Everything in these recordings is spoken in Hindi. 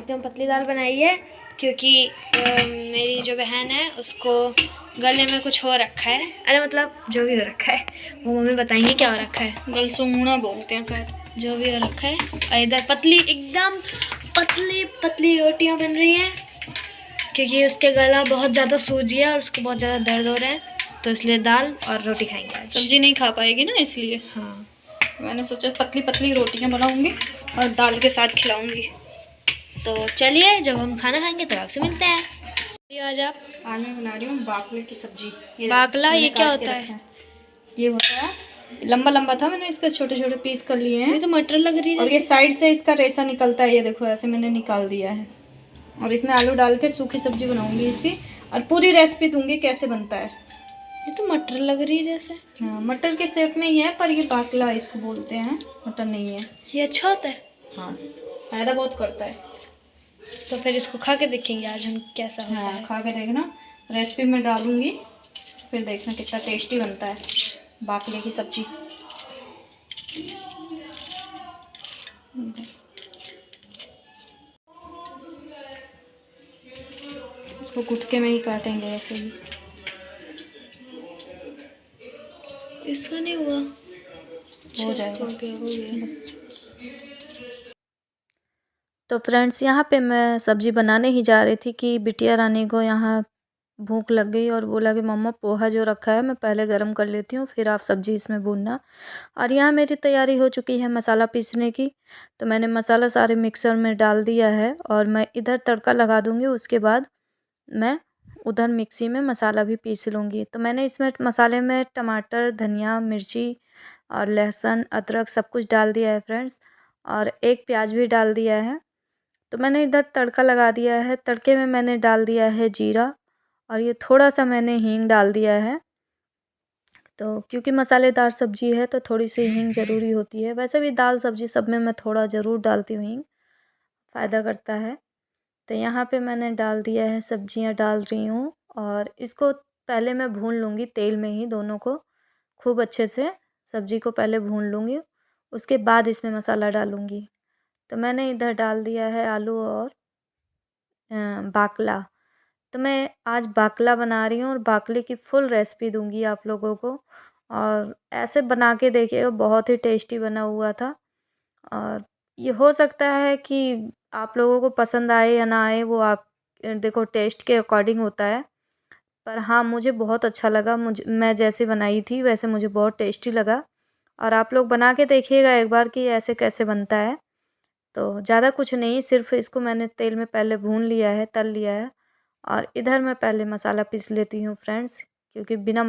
एकदम पतली दाल बनाई है क्योंकि मेरी जो बहन है उसको गले में कुछ हो रखा है। अरे मतलब जो भी हो रखा है वो मम्मी बताएंगी क्या हो रखा है। गलसूंगना बोलते हैं शायद, जो भी हो रखा है। और इधर पतली एकदम पतली पतली रोटियां बन रही हैं क्योंकि उसके गला बहुत ज़्यादा सूज गया और उसको बहुत ज़्यादा दर्द हो रहा है, तो इसलिए दाल और रोटी खाएंगे आज। सब्जी नहीं खा पाएगी ना, इसलिए हाँ मैंने सोचा पतली पतली रोटियां बनाऊंगी और दाल के साथ खिलाऊंगी। तो चलिए जब हम खाना खाएंगे तब आपसे मिलते हैं। आज मैं बना रही हूँ बाकले की सब्जी। बाकला ये क्या होता है? ये होता है लंबा लंबा था, मैंने इसके छोटे छोटे पीस कर लिए हैं। ये तो मटर लग रही है और ये साइड से इसका रेसा निकलता है, ये देखो ऐसे मैंने निकाल दिया है। और इसमें आलू डाल के सूखी सब्जी बनाऊंगी इसकी, और पूरी रेसिपी दूंगी कैसे बनता है। ये तो मटर लग रही है जैसे। हाँ, मटर के शेप में ही है, पर ये बाकला इसको बोलते हैं, मटर नहीं है। ये अच्छा होता है? हाँ, फायदा बहुत करता है। तो फिर इसको खा के देखेंगे आज हम कैसा होता है। खा के देखना, रेसिपी में डालूंगी, फिर देखना कितना टेस्टी बनता है बाकले की सब्जी। इसको गुटके में ही काटेंगे ऐसे ही। इसका नहीं हुआ, हो जाएगा, हो गया। बस। तो फ्रेंड्स, यहाँ पे मैं सब्जी बनाने ही जा रही थी कि बिटिया रानी को यहाँ भूख लग गई और बोला कि मम्मा पोहा जो रखा है मैं पहले गरम कर लेती हूँ, फिर आप सब्जी इसमें भूनना। और यहाँ मेरी तैयारी हो चुकी है मसाला पीसने की, तो मैंने मसाला सारे मिक्सर में डाल दिया है और मैं इधर तड़का लगा दूँगी। उसके बाद मैं उधर मिक्सी में मसाला भी पीस लूँगी। तो मैंने इसमें मसाले में टमाटर, धनिया, मिर्ची और लहसुन, अदरक सब कुछ डाल दिया है फ्रेंड्स, और एक प्याज भी डाल दिया है। तो मैंने इधर तड़का लगा दिया है। तड़के में मैंने डाल दिया है जीरा, और ये थोड़ा सा मैंने हींग डाल दिया है। तो क्योंकि मसालेदार सब्जी है तो थोड़ी सी हींग ज़रूरी होती है। वैसे भी दाल सब्जी सब में मैं थोड़ा ज़रूर डालती हूँ, हींग फ़ायदा करता है। तो यहाँ पे मैंने डाल दिया है, सब्जियाँ डाल रही हूँ, और इसको पहले मैं भून लूँगी तेल में ही, दोनों को खूब अच्छे से सब्जी को पहले भून लूँगी, उसके बाद इसमें मसाला डालूँगी। तो मैंने इधर डाल दिया है आलू और बाकला। तो मैं आज बाकला बना रही हूँ और बाकले की फुल रेसिपी दूंगी आप लोगों को, और ऐसे बना के देखिएगा, बहुत ही टेस्टी बना हुआ था। और ये हो सकता है कि आप लोगों को पसंद आए या ना आए, वो आप देखो टेस्ट के अकॉर्डिंग होता है। पर हाँ, मुझे बहुत अच्छा लगा, मैं जैसे बनाई थी वैसे मुझे बहुत टेस्टी लगा। और आप लोग बना के देखिएगा एक बार कि ऐसे कैसे बनता है। तो ज़्यादा कुछ नहीं, सिर्फ इसको मैंने तेल में पहले भून लिया है, तल लिया है। और इधर मैं पहले मसाला पीस लेती हूँ फ्रेंड्स, क्योंकि बिना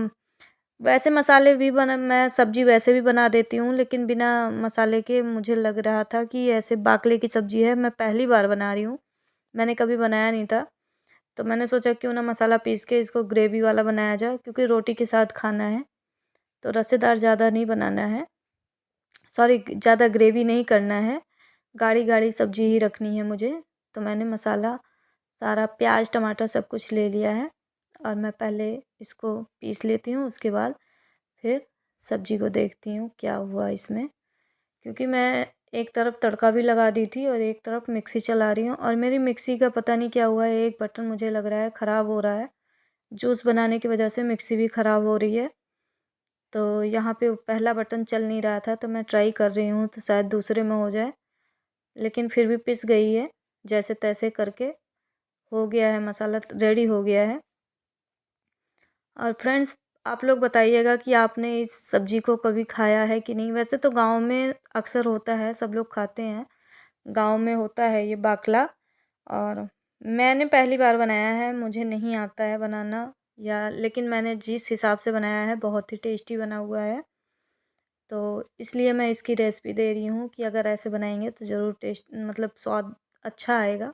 वैसे मसाले भी बना, मैं सब्जी वैसे भी बना देती हूँ, लेकिन बिना मसाले के मुझे लग रहा था कि ऐसे बाकले की सब्जी है, मैं पहली बार बना रही हूँ, मैंने कभी बनाया नहीं था। तो मैंने सोचा क्यों ना मसाला पीस के इसको ग्रेवी वाला बनाया जाए, क्योंकि रोटी के साथ खाना है। तो रसेदार ज़्यादा नहीं बनाना है, सॉरी ज़्यादा ग्रेवी नहीं करना है, गाढ़ी गाढ़ी सब्जी ही रखनी है मुझे। तो मैंने मसाला सारा प्याज टमाटर सब कुछ ले लिया है, और मैं पहले इसको पीस लेती हूँ, उसके बाद फिर सब्जी को देखती हूँ क्या हुआ इसमें। क्योंकि मैं एक तरफ तड़का भी लगा दी थी और एक तरफ मिक्सी चला रही हूँ, और मेरी मिक्सी का पता नहीं क्या हुआ है, एक बटन मुझे लग रहा है ख़राब हो रहा है, जूस बनाने की वजह से मिक्सी भी ख़राब हो रही है। तो यहाँ पे पहला बटन चल नहीं रहा था, तो मैं ट्राई कर रही हूँ तो शायद दूसरे में हो जाए, लेकिन फिर भी पिस गई है। जैसे तैसे करके हो गया है, मसाला रेडी हो गया है। और फ्रेंड्स, आप लोग बताइएगा कि आपने इस सब्ज़ी को कभी खाया है कि नहीं। वैसे तो गांव में अक्सर होता है, सब लोग खाते हैं, गांव में होता है ये बाकला, और मैंने पहली बार बनाया है, मुझे नहीं आता है बनाना, या लेकिन मैंने जिस हिसाब से बनाया है बहुत ही टेस्टी बना हुआ है। तो इसलिए मैं इसकी रेसिपी दे रही हूँ कि अगर ऐसे बनाएंगे तो ज़रूर टेस्ट मतलब स्वाद अच्छा आएगा।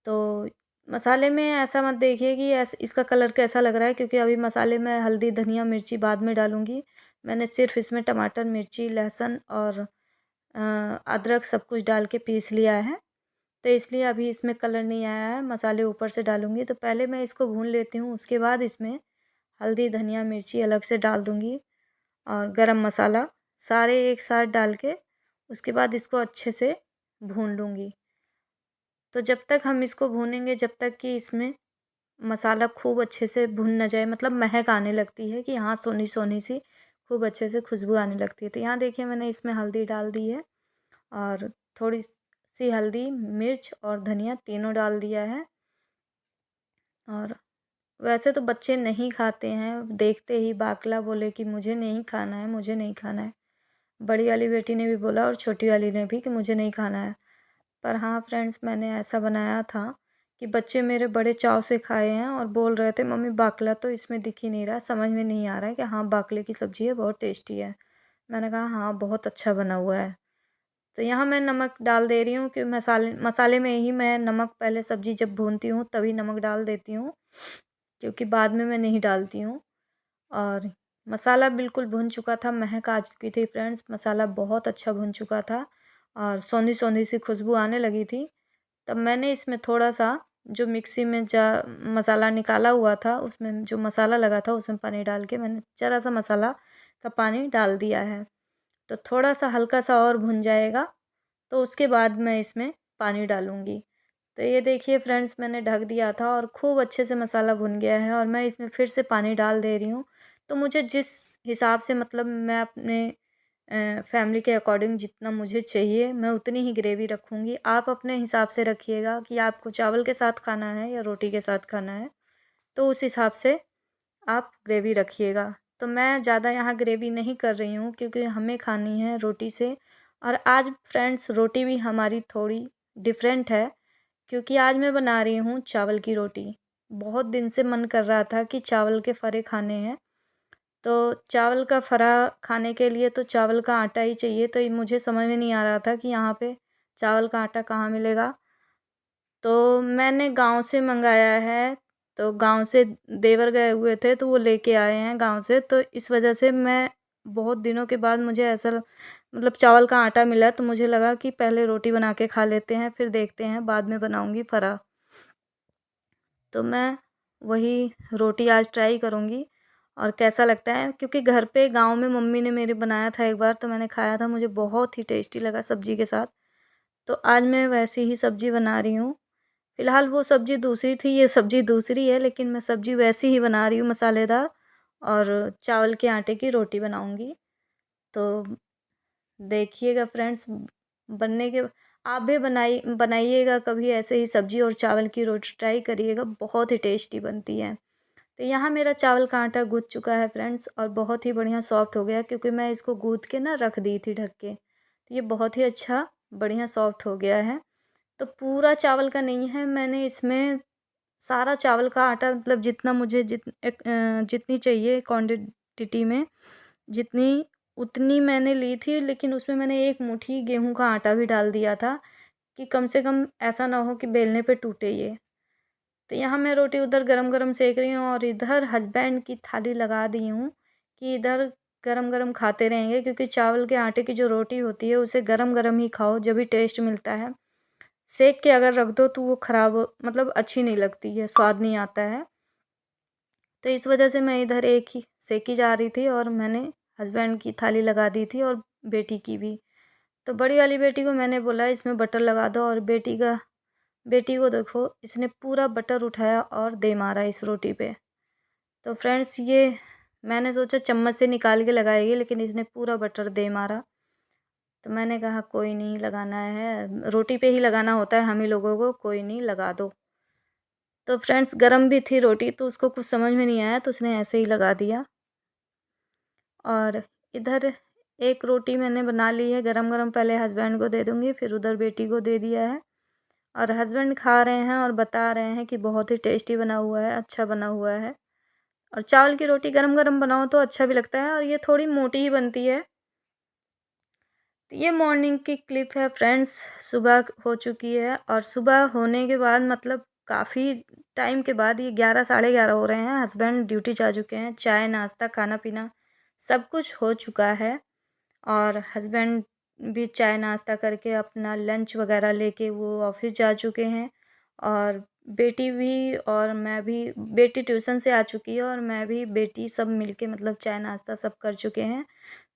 तो मसाले में ऐसा मत देखिए कि इसका कलर कैसा लग रहा है, क्योंकि अभी मसाले में हल्दी धनिया मिर्ची बाद में डालूँगी। मैंने सिर्फ इसमें टमाटर मिर्ची लहसुन और अदरक सब कुछ डाल के पीस लिया है, तो इसलिए अभी इसमें कलर नहीं आया है, मसाले ऊपर से डालूँगी। तो पहले मैं इसको भून लेती हूँ, उसके बाद इसमें हल्दी धनिया मिर्ची अलग से डाल दूँगी, और गरम मसाला सारे एक साथ डाल के उसके बाद इसको अच्छे से भून लूँगी। तो जब तक हम इसको भूनेंगे, जब तक कि इसमें मसाला खूब अच्छे से भुन ना जाए, मतलब महक आने लगती है कि हाँ सोनी सोनी सी खूब अच्छे से खुशबू आने लगती है। तो यहाँ देखिए मैंने इसमें हल्दी डाल दी है और थोड़ी सी हल्दी, मिर्च और धनिया तीनों डाल दिया है। और वैसे तो बच्चे नहीं खाते हैं, देखते ही बाकला बोले कि मुझे नहीं खाना है, मुझे नहीं खाना है। बड़ी वाली बेटी ने भी बोला और छोटी वाली ने भी कि मुझे नहीं खाना है। पर हाँ फ्रेंड्स, मैंने ऐसा बनाया था कि बच्चे मेरे बड़े चाव से खाए हैं और बोल रहे थे मम्मी बाकला तो इसमें दिख ही नहीं रहा, समझ में नहीं आ रहा है कि हाँ बाकले की सब्ज़ी है, बहुत टेस्टी है। मैंने कहा हाँ बहुत अच्छा बना हुआ है। तो यहाँ मैं नमक डाल दे रही हूँ कि मसाले मसाले में ही मैं नमक पहले सब्ज़ी जब भूनती हूँ तभी नमक डाल देती हूँ, क्योंकि बाद में मैं नहीं डालती हूँ। और मसाला बिल्कुल भुन चुका था, महक आ चुकी थी फ्रेंड्स, मसाला बहुत अच्छा भुन चुका था और सौंधी-सौंधी सी खुशबू आने लगी थी। तब मैंने इसमें थोड़ा-सा जो मिक्सी में मसाला निकाला हुआ था, उसमें जो मसाला लगा था उसमें पानी डाल के मैंने ज़रा-सा मसाला का पानी डाल दिया है। तो थोड़ा-सा हल्का-सा और भुन जाएगा, तो उसके बाद मैं इसमें पानी डालूँगी। तो ये देखिए फ्रेंड्स, मैंने ढक दिया था और खूब अच्छे से मसाला भुन गया है और मैं इसमें फिर से पानी डाल दे रही हूँ। तो मुझे जिस हिसाब से, मतलब मैं अपने फैमिली के अकॉर्डिंग जितना मुझे चाहिए मैं उतनी ही ग्रेवी रखूँगी। आप अपने हिसाब से रखिएगा कि आपको चावल के साथ खाना है या रोटी के साथ खाना है, तो उस हिसाब से आप ग्रेवी रखिएगा। तो मैं ज़्यादा यहाँ ग्रेवी नहीं कर रही हूँ क्योंकि हमें खानी है रोटी से। और आज फ्रेंड्स रोटी भी हमारी थोड़ी डिफरेंट है, क्योंकि आज मैं बना रही हूँ चावल की रोटी। बहुत दिन से मन कर रहा था कि चावल के फरे खाने हैं, तो चावल का फरा खाने के लिए तो चावल का आटा ही चाहिए। तो ये मुझे समझ में नहीं आ रहा था कि यहाँ पे चावल का आटा कहाँ मिलेगा। तो मैंने गाँव से मंगाया है, तो गाँव से देवर गए हुए थे तो वो लेके आए हैं गाँव से। तो इस वजह से मैं बहुत दिनों के बाद मुझे ऐसा मतलब चावल का आटा मिला, तो मुझे लगा कि पहले रोटी बना के खा लेते हैं, फिर देखते हैं बाद में बनाऊँगी फरा। तो मैं वही रोटी आज ट्राई करूँगी और कैसा लगता है, क्योंकि घर पे गाँव में मम्मी ने मेरे बनाया था एक बार, तो मैंने खाया था, मुझे बहुत ही टेस्टी लगा सब्ज़ी के साथ। तो आज मैं वैसी ही सब्ज़ी बना रही हूँ। फ़िलहाल वो सब्ज़ी दूसरी थी, ये सब्ज़ी दूसरी है, लेकिन मैं सब्ज़ी वैसी ही बना रही हूँ मसालेदार और चावल के आटे की रोटी बनाऊँगी। तो देखिएगा फ्रेंड्स, बनने के आप भी बनाइएगा कभी ऐसे ही सब्ज़ी और चावल की रोटी ट्राई करिएगा, बहुत ही टेस्टी बनती है। तो यहाँ मेरा चावल का आटा गूँथ चुका है फ्रेंड्स और बहुत ही बढ़िया सॉफ्ट हो गया, क्योंकि मैं इसको गूँथ के ना रख दी थी ढक के। तो ये बहुत ही अच्छा बढ़िया सॉफ्ट हो गया है। तो पूरा चावल का नहीं है, मैंने इसमें सारा चावल का आटा, मतलब जितना मुझे जितनी चाहिए क्वांटिटी में, जितनी उतनी मैंने ली थी, लेकिन उसमें मैंने 1 मुट्ठी गेहूँ का आटा भी डाल दिया था कि कम से कम ऐसा ना हो कि बेलने पे टूटे ये। तो यहाँ मैं रोटी उधर गरम-गरम सेक रही हूँ और इधर हस्बैंड की थाली लगा दी हूँ कि इधर गरम-गरम खाते रहेंगे, क्योंकि चावल के आटे की जो रोटी होती है उसे गरम-गरम ही खाओ, जब भी टेस्ट मिलता है। सेक के अगर रख दो तो वो ख़राब मतलब अच्छी नहीं लगती है, स्वाद नहीं आता है। तो इस वजह से मैं इधर एक ही सेकी जा रही थी और मैंने हस्बैंड की थाली लगा दी थी और बेटी की भी। तो बड़ी वाली बेटी को मैंने बोला इसमें बटर लगा दो, और बेटी को देखो इसने पूरा बटर उठाया और दे मारा इस रोटी पे। तो फ्रेंड्स ये मैंने सोचा चम्मच से निकाल के लगाएगी, लेकिन इसने पूरा बटर दे मारा। तो मैंने कहा कोई नहीं, लगाना है रोटी पे ही लगाना होता है हम ही लोगों को, कोई नहीं लगा दो। तो फ्रेंड्स गरम भी थी रोटी, तो उसको कुछ समझ में नहीं आया, तो उसने ऐसे ही लगा दिया। और इधर एक रोटी मैंने बना ली है गरम-गरम, पहले हस्बैंड को दे दूँगी, फिर उधर बेटी को दे दिया है। और हस्बैंड खा रहे हैं और बता रहे हैं कि बहुत ही टेस्टी बना हुआ है, अच्छा बना हुआ है। और चावल की रोटी गरम-गरम बनाओ तो अच्छा भी लगता है और ये थोड़ी मोटी ही बनती है। तो ये मॉर्निंग की क्लिप है फ्रेंड्स, सुबह हो चुकी है और सुबह होने के बाद मतलब काफ़ी टाइम के बाद, ये 11 साढ़े 11 हो रहे हैं, हस्बैंड ड्यूटी जा चुके हैं, चाय नाश्ता खाना-पीना सब कुछ हो चुका है। और हस्बैंड भी चाय नाश्ता करके अपना लंच वगैरह लेके वो ऑफिस जा चुके हैं। और बेटी भी और मैं भी, बेटी ट्यूशन से आ चुकी है और मैं भी बेटी सब मिलके मतलब चाय नाश्ता सब कर चुके हैं।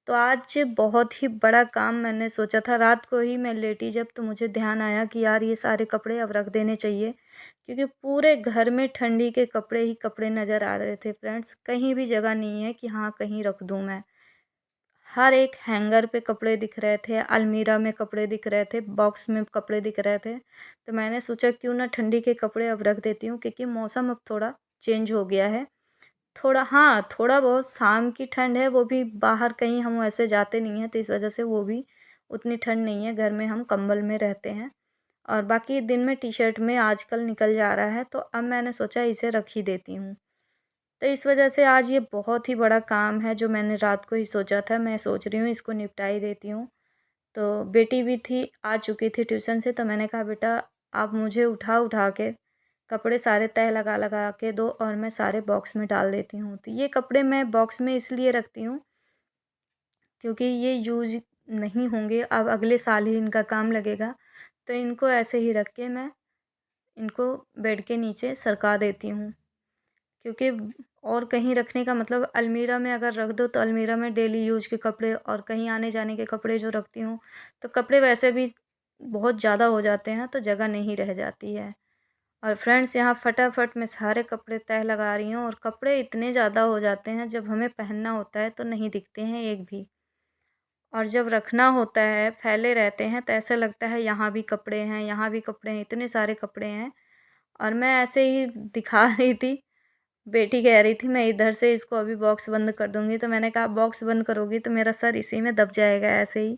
तो आज बहुत ही बड़ा काम मैंने सोचा था। रात को ही मैं लेटी जब, तो मुझे ध्यान आया कि यार ये सारे कपड़े अब रख देने चाहिए, क्योंकि पूरे घर में ठंडी के कपड़े ही कपड़े नज़र आ रहे थे फ्रेंड्स। कहीं भी जगह नहीं है कि हाँ कहीं रख दूँ मैं। हर एक हैंगर पे कपड़े दिख रहे थे, अलमीरा में कपड़े दिख रहे थे, बॉक्स में कपड़े दिख रहे थे। तो मैंने सोचा क्यों ना ठंडी के कपड़े अब रख देती हूँ, क्योंकि मौसम अब थोड़ा चेंज हो गया है। थोड़ा हाँ, थोड़ा बहुत शाम की ठंड है, वो भी बाहर कहीं हम ऐसे जाते नहीं हैं, तो इस वजह से वो भी उतनी ठंड नहीं है। घर में हम कंबल में रहते हैं और बाकी दिन में टी-शर्ट में आजकल निकल जा रहा है, तो अब मैंने सोचा इसे रख ही देती हूँ। तो इस वजह से आज ये बहुत ही बड़ा काम है जो मैंने रात को ही सोचा था, मैं सोच रही हूँ इसको निपटा ही देती हूँ। तो बेटी भी थी, आ चुकी थी ट्यूशन से, तो मैंने कहा बेटा आप मुझे उठा उठा के कपड़े सारे तह लगा लगा के दो और मैं सारे बॉक्स में डाल देती हूँ। तो ये कपड़े मैं बॉक्स में इसलिए रखती हूँ क्योंकि ये यूज़ नहीं होंगे, अब अगले साल ही इनका काम लगेगा। तो इनको ऐसे ही रख के मैं इनको बेड के नीचे सरका देती हूँ, क्योंकि और कहीं रखने का मतलब, अलमीरा में अगर रख दो तो अलमीरा में डेली यूज के कपड़े और कहीं आने जाने के कपड़े जो रखती हूँ, तो कपड़े वैसे भी बहुत ज़्यादा हो जाते हैं, तो जगह नहीं रह जाती है। और फ्रेंड्स यहाँ फटाफट मैं सारे कपड़े तह लगा रही हूँ और कपड़े इतने ज़्यादा हो जाते हैं, जब हमें पहनना होता है तो नहीं दिखते हैं एक भी, और जब रखना होता है फैले रहते हैं तो ऐसा लगता है यहाँ भी कपड़े हैं, यहाँ भी कपड़े हैं, इतने सारे कपड़े हैं। और मैं ऐसे ही दिखा रही थी, बेटी कह रही थी मैं इधर से इसको अभी बॉक्स बंद कर दूँगी, तो मैंने कहा बॉक्स बंद करोगी तो मेरा सर इसी में दब जाएगा ऐसे ही।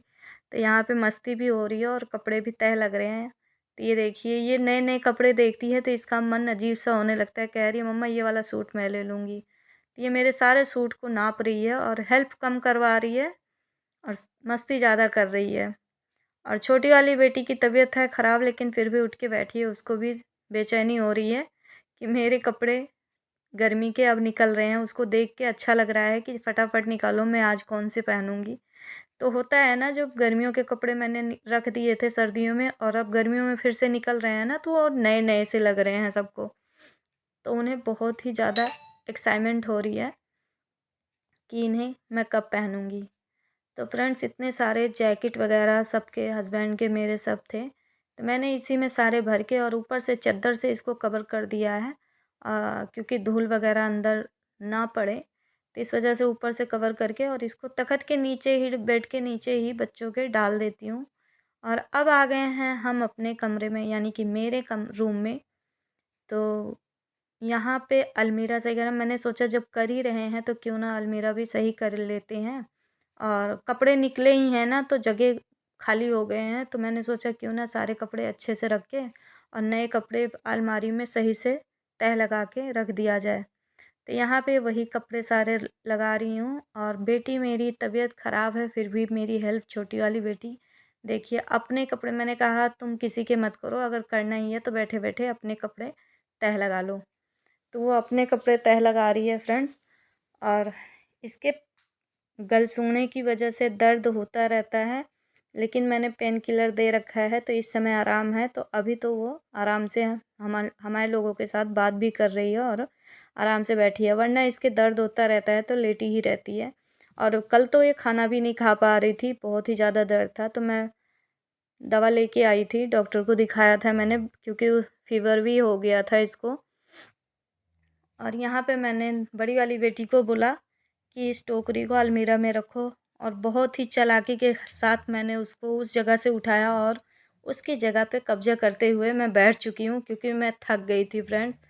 तो यहाँ पे मस्ती भी हो रही है और कपड़े भी तह लग रहे हैं। तो ये देखिए, ये नए-नए कपड़े देखती है तो इसका मन अजीब-सा होने लगता है, कह रही है मम्मा ये वाला सूट मैं ले लूँगी। तो ये मेरे सारे सूट को नाप रही है और हेल्प कम करवा रही है और मस्ती ज़्यादा कर रही है। और छोटी वाली बेटी की तबीयत है ख़राब, लेकिन फिर भी उठ के बैठी है, उसको भी बेचैनी हो रही है कि मेरे कपड़े गर्मी के अब निकल रहे हैं। उसको देख के अच्छा लग रहा है कि फटाफट निकालो, मैं आज कौन से पहनूँगी। तो होता है ना, जब गर्मियों के कपड़े मैंने रख दिए थे सर्दियों में और अब गर्मियों में फिर से निकल रहे हैं ना, तो और नए नए से लग रहे हैं सबको, तो उन्हें बहुत ही ज़्यादा एक्साइटमेंट हो रही है कि इन्हें मैं कब पहनूँगी। तो फ्रेंड्स इतने सारे जैकेट वगैरह सबके हस्बैंड के मेरे सब थे, तो मैंने इसी में सारे भर के और ऊपर से चद्दर से इसको कवर कर दिया है, क्योंकि धूल वगैरह अंदर ना पड़े, तो इस वजह से ऊपर से कवर करके और इसको तख़्त के नीचे ही, बेड के नीचे ही बच्चों के डाल देती हूँ। और अब आ गए हैं हम अपने कमरे में, यानी कि मेरे रूम में। तो यहाँ पे अलमीरा सही करना, मैंने सोचा जब कर ही रहे हैं तो क्यों ना अलमीरा भी सही कर लेते हैं, और कपड़े निकले ही हैं ना तो जगह खाली हो गए हैं, तो मैंने सोचा क्यों ना सारे कपड़े अच्छे से रख के और नए कपड़े अलमारी में सही से तह लगा के रख दिया जाए। तो यहाँ पे वही कपड़े सारे लगा रही हूँ और बेटी मेरी तबीयत ख़राब है फिर भी मेरी हेल्प, छोटी वाली बेटी देखिए अपने कपड़े, मैंने कहा तुम किसी के मत करो, अगर करना ही है तो बैठे बैठे अपने कपड़े तह लगा लो। तो वो अपने कपड़े तह लगा रही है फ्रेंड्स। और इसके गल सूंघने की वजह से दर्द होता रहता है, लेकिन मैंने पेन किलर दे रखा है तो इस समय आराम है, तो अभी तो वो आराम से हमारे लोगों के साथ बात भी कर रही है और आराम से बैठी है, वरना इसके दर्द होता रहता है तो लेटी ही रहती है। और कल तो ये खाना भी नहीं खा पा रही थी, बहुत ही ज़्यादा दर्द था, तो मैं दवा लेके आई थी, डॉक्टर को दिखाया था मैंने, क्योंकि फीवर भी हो गया था इसको। और यहाँ पे मैंने बड़ी वाली बेटी को बोला कि इस टोकरी को अलमीरा में रखो, और बहुत ही चालाकी के साथ मैंने उसको उस जगह से उठाया और उसकी जगह पे कब्जा करते हुए मैं बैठ चुकी हूँ, क्योंकि मैं थक गई थी फ्रेंड्स।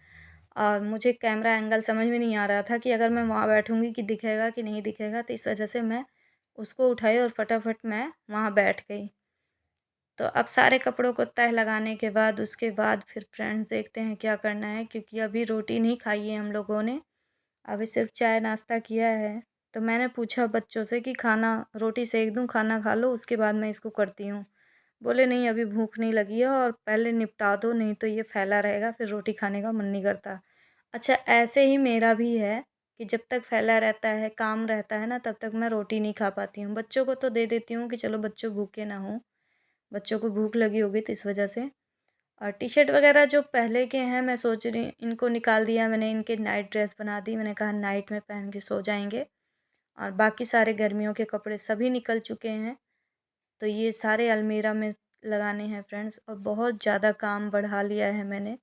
और मुझे कैमरा एंगल समझ में नहीं आ रहा था कि अगर मैं वहाँ बैठूँगी कि दिखेगा कि नहीं दिखेगा, तो इस वजह से मैं उसको उठाई और फटाफट मैं वहाँ बैठ गई। तो अब सारे कपड़ों को तह लगाने के बाद उसके बाद फिर फ्रेंड्स देखते हैं क्या करना है, क्योंकि अभी रोटी नहीं खाई है हम लोगों ने, अभी सिर्फ चाय नाश्ता किया है। तो मैंने पूछा बच्चों से कि खाना, रोटी सेक दूँ, खाना खा लो उसके बाद मैं इसको करती हूँ। बोले नहीं अभी भूख नहीं लगी है और पहले निपटा दो, नहीं तो ये फैला रहेगा फिर रोटी खाने का मन नहीं करता। अच्छा ऐसे ही मेरा भी है कि जब तक फैला रहता है, काम रहता है ना, तब तक मैं रोटी नहीं खा पाती हूँ। बच्चों को तो दे देती हूँ कि चलो बच्चों भूखे ना हों, बच्चों को भूख लगी होगी तो इस वजह से। और टी-शर्ट वगैरह जो पहले के हैं मैं सोच रही इनको निकाल दिया मैंने, इनके नाइट ड्रेस बना दी, मैंने कहा नाइट में पहन के सो जाएंगे। और बाकी सारे गर्मियों के कपड़े सभी निकल चुके हैं। तो ये सारे अलमीरा में लगाने हैं फ्रेंड्स, और बहुत ज़्यादा काम बढ़ा लिया है मैंने,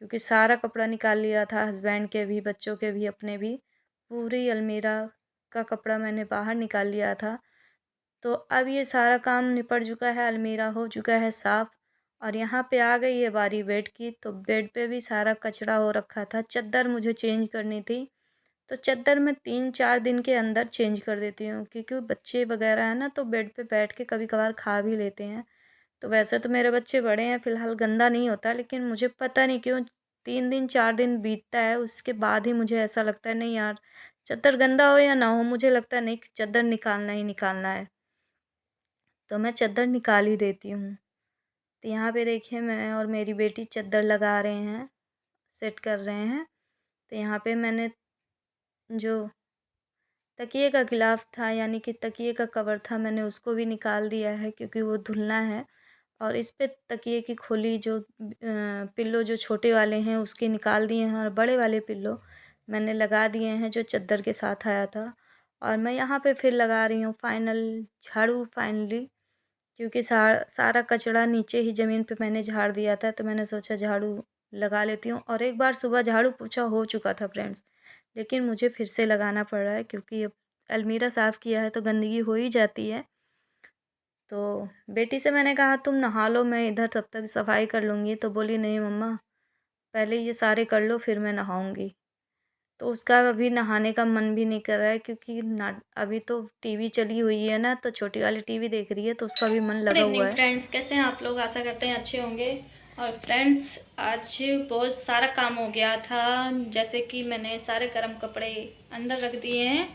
क्योंकि सारा कपड़ा निकाल लिया था, हस्बैंड के भी, बच्चों के भी, अपने भी। पूरी अलमीरा का कपड़ा मैंने बाहर निकाल लिया था। तो अब ये सारा काम निपट चुका है, अलमीरा हो चुका है साफ़, और यहाँ पे आ गई है बारी बेड की। तो बेड पे भी सारा कचरा हो रखा था। चद्दर मुझे चेंज करनी थी, तो चद्दर मैं 3-4 दिन के अंदर चेंज कर देती हूँ, क्योंकि बच्चे वगैरह हैं ना, तो बेड पे बैठ के कभी कभार खा भी लेते हैं। तो वैसे तो मेरे बच्चे बड़े हैं, फ़िलहाल गंदा नहीं होता, लेकिन मुझे पता नहीं क्यों 3 दिन 4 दिन बीतता है, उसके बाद ही मुझे ऐसा लगता है नहीं यार, चद्दर गंदा हो या ना हो, मुझे लगता है नहीं, चद्दर निकालना ही निकालना है। तो मैं चद्दर निकाल ही देती हूँ। तो यहाँ पे देखिए मैं और मेरी बेटी चद्दर लगा रहे हैं, सेट कर रहे हैं। तो यहाँ पे मैंने जो तकिए का गिलाफ था, यानी कि तकिए का कवर था, मैंने उसको भी निकाल दिया है, क्योंकि वो धुलना है। और इस पे तकिए की खोली जो पिल्लो जो छोटे वाले हैं उसके निकाल दिए हैं, और बड़े वाले पिल्लो मैंने लगा दिए हैं जो चद्दर के साथ आया था। और मैं यहाँ पे फिर लगा रही हूँ फाइनल झाड़ू फाइनली, क्योंकि सारा कचरा नीचे ही ज़मीन पे मैंने झाड़ दिया था, तो मैंने सोचा झाड़ू लगा लेती हूँ। और एक बार सुबह झाड़ू पोछा हो चुका था फ्रेंड्स, लेकिन मुझे फिर से लगाना पड़ रहा है, क्योंकि अब अलमीरा साफ़ किया है तो गंदगी हो ही जाती है। तो बेटी से मैंने कहा तुम नहा लो, मैं इधर तब तक सफाई कर लूँगी। तो बोली नहीं मम्मा, पहले ये सारे कर लो फिर मैं नहाऊँगी। तो उसका अभी नहाने का मन भी नहीं कर रहा है, क्योंकि ना अभी तो टीवी चली हुई है ना, तो छोटी वाली टीवी देख रही है, तो उसका भी मन गुड लगा हुआ इवनिंग है। फ्रेंड्स, कैसे हैं आप लोग? आशा करते हैं अच्छे होंगे। और फ्रेंड्स, आज बहुत सारा काम हो गया था, जैसे कि मैंने सारे गर्म कपड़े अंदर रख दिए हैं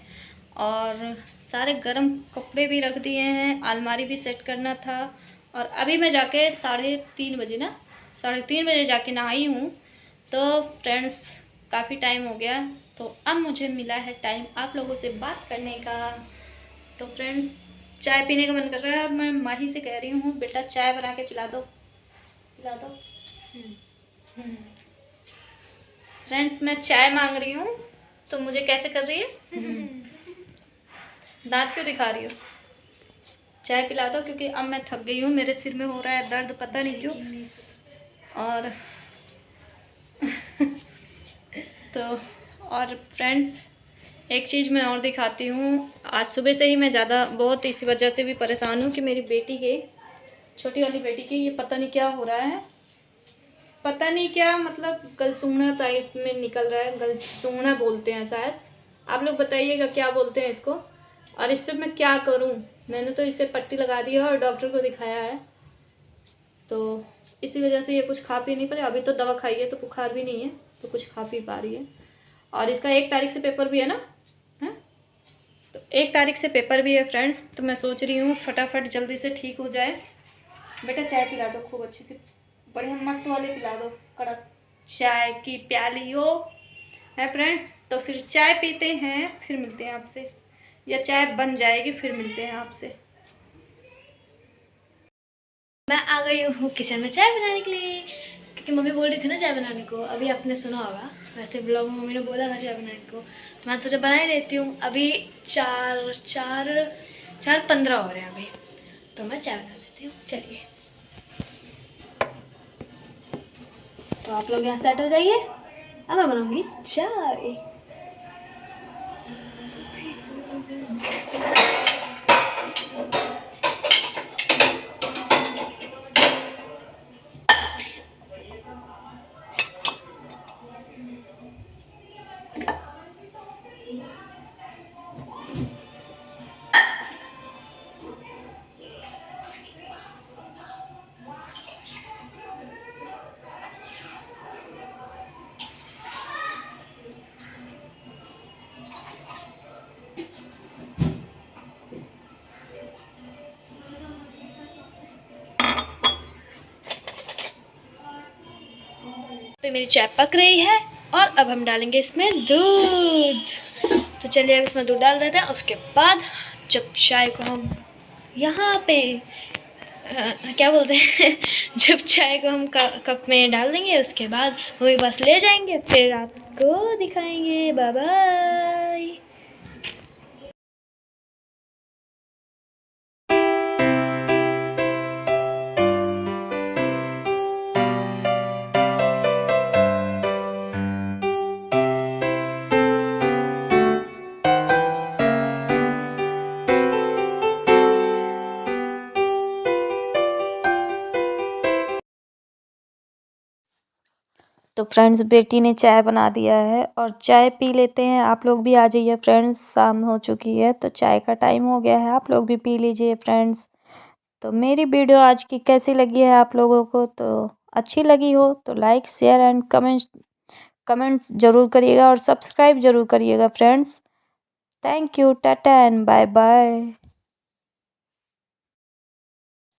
और सारे गर्म कपड़े भी रख दिए हैं, अलमारी भी सेट करना था। और अभी मैं जाके 3:30 बजे ना 3:30 बजे जाके नहाई हूँ। तो फ्रेंड्स, काफ़ी टाइम हो गया, तो अब मुझे मिला है टाइम आप लोगों से बात करने का। तो फ्रेंड्स, चाय पीने का मन कर रहा है और मैं माही से कह रही हूँ बेटा चाय बना के पिला दो, पिला दो। फ्रेंड्स, मैं चाय मांग रही हूँ तो मुझे कैसे कर रही है? दांत क्यों दिखा रही हो? चाय पिला दो, क्योंकि अब मैं थक गई हूँ, मेरे सिर में हो रहा है दर्द, पता नहीं क्यों। और तो और फ्रेंड्स, एक चीज़ मैं और दिखाती हूँ। आज सुबह से ही मैं ज़्यादा बहुत इस वजह से भी परेशान हूँ कि मेरी बेटी के, छोटी वाली बेटी की, ये पता नहीं क्या हो रहा है, पता नहीं क्या, मतलब गलसूंगना टाइप में निकल रहा है। गलसूंगना बोलते हैं शायद, आप लोग बताइएगा क्या बोलते हैं इसको। और इस पर मैं क्या करूँ? मैंने तो इसे पट्टी लगा दी है और डॉक्टर को दिखाया है, तो इसी वजह से ये कुछ खा पी नहीं पा रही। अभी तो दवा खाई है तो बुखार भी नहीं है, तो कुछ खा पी पा रही है। और इसका 1 तारीख से पेपर भी है ना, है? तो 1 तारीख से पेपर भी है फ्रेंड्स। तो मैं सोच रही हूँ फटाफट जल्दी से ठीक हो जाए। बेटा चाय पिला दो खूब अच्छी से, बढ़िया मस्त वाली पिला दो, कड़क चाय की प्याली हो, है फ्रेंड्स। तो फिर चाय पीते हैं, फिर मिलते हैं आपसे, या चाय बन जाएगी फिर मिलते हैं आपसे। मैं आ गई हूँ किचन में चाय बनाने के लिए, क्योंकि मम्मी बोल रही थी ना चाय बनाने को। अभी आपने सुना होगा, वैसे ब्लॉग में मम्मी ने बोला था चाय बनाने को, तो मैं सोचा बना ही देती हूँ। अभी 4:15 हो रहे हैं अभी, तो मैं चाय बना देती हूँ। चलिए, तो आप लोग यहाँ सेट हो जाइए, अब मैं बनाऊँगी चाय। पे मेरी चाय पक रही है और अब हम डालेंगे इसमें दूध। तो चलिए अब इसमें दूध डाल देते हैं। उसके बाद जब चाय को हम यहाँ पे क्या बोलते हैं जब चाय को हम कप में डाल देंगे, उसके बाद वो भी बस ले जाएंगे, फिर आपको दिखाएंगे। Bye bye. तो फ्रेंड्स बेटी ने चाय बना दिया है और चाय पी लेते हैं। आप लोग भी आ जाइए फ्रेंड्स, शाम हो चुकी है तो चाय का टाइम हो गया है, आप लोग भी पी लीजिए फ्रेंड्स। तो मेरी वीडियो आज की कैसी लगी है आप लोगों को, तो अच्छी लगी हो तो लाइक शेयर एंड कमेंट्स ज़रूर करिएगा और सब्सक्राइब ज़रूर करिएगा friends. Thank you, tata and bye bye.